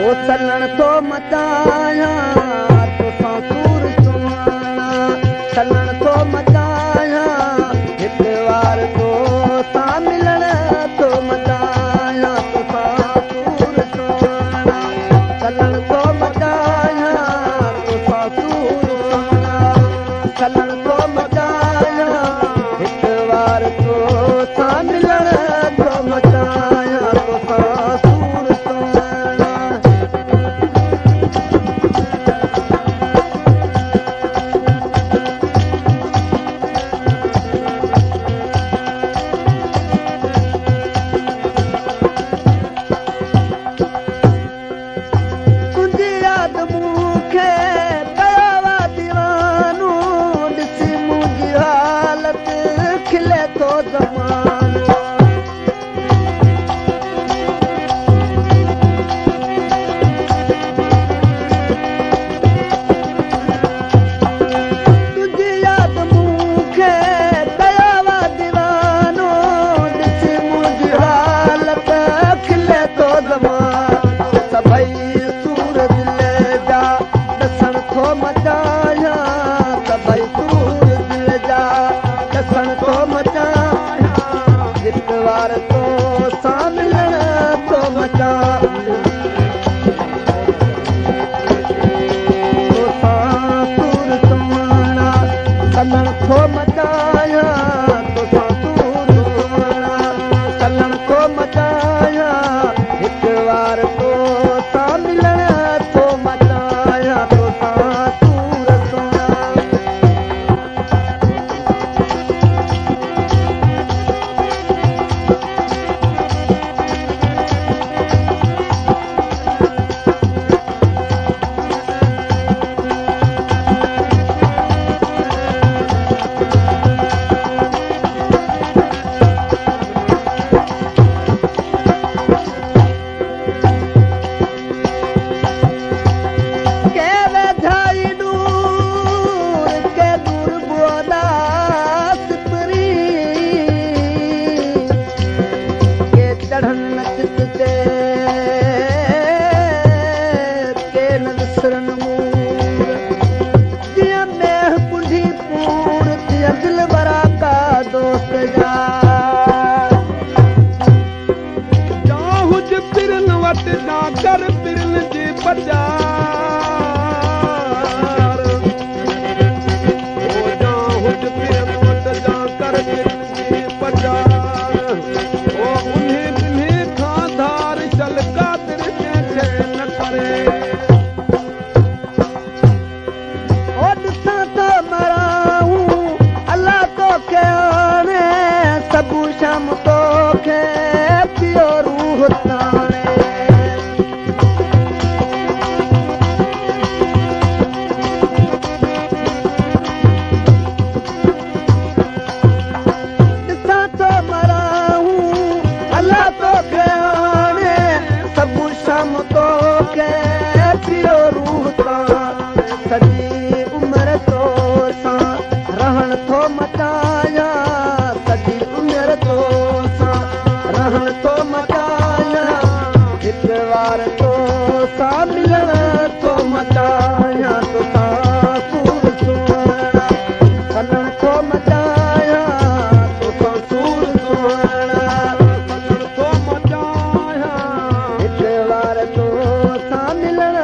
चलण थो मचाया तोसां सूर सुहाना चलण थो मचाया हिकु वार तोसां मिलण थो मचाया तोसां सूर सुहाना चलण थो मचाया तोसां सूर सुहाना चलण थो मचाया हिकु वार तोसां मिलण थो मचाया तोसां सूर सुहाना तुंहिंजी यादि मूंखे कया दीवानो ॾिसी मुंहिंजी हालति खिले थो ज़मानो तुंहिंजी यादि मूंखे कया दीवानो ॾिसी मुंहिंजी हालति खिले थो ज़मानो सभई सूर दिल जा ॾसण थो मचाया सभई सूर दिल जा ॾसण थो मचाया हिकु वार तोसां मिलण थो मचाया तोसां सूर सुहाना चलण थो मचाया तोसां सूर सुहाना चलण थो मचाया हिकु वार तोसां मिलण थो मचाया तोसां सूर सुहाना के वेझाई के दूर बोदा सिपरी के चढ़न चित ते के न विसरन मूर जीअं मेह कुंढी पूर तीअं दिल भरा का दोस्त जा हुज पिरन वटि जा कर पिरन जी बाज़ार हुज पिरन वटि जा कर पिरन जी बाज़ार ओ उन्हीं खां धार चल कातिर कंहिंखे न करे ओ ॾिसां थो मराऊं अलाह तोखे आणे सभु शाम तोखे पियो रूह ताणे ॾिसां थो मराऊं अलाह तोखे आणे सभु शाम तोखे पियो रूह ताणे सॼी उमिरि तोसां रहण थो मचाया सॼी उमिरि तोसां रहण थो मचाया हिकु वार तोसां मिलण थो मचाया तोसां सूर सुहाना चलण थो मचाया तोसां सूर सुहाना चलण थो मचाया हिकु वार तोसां मिलण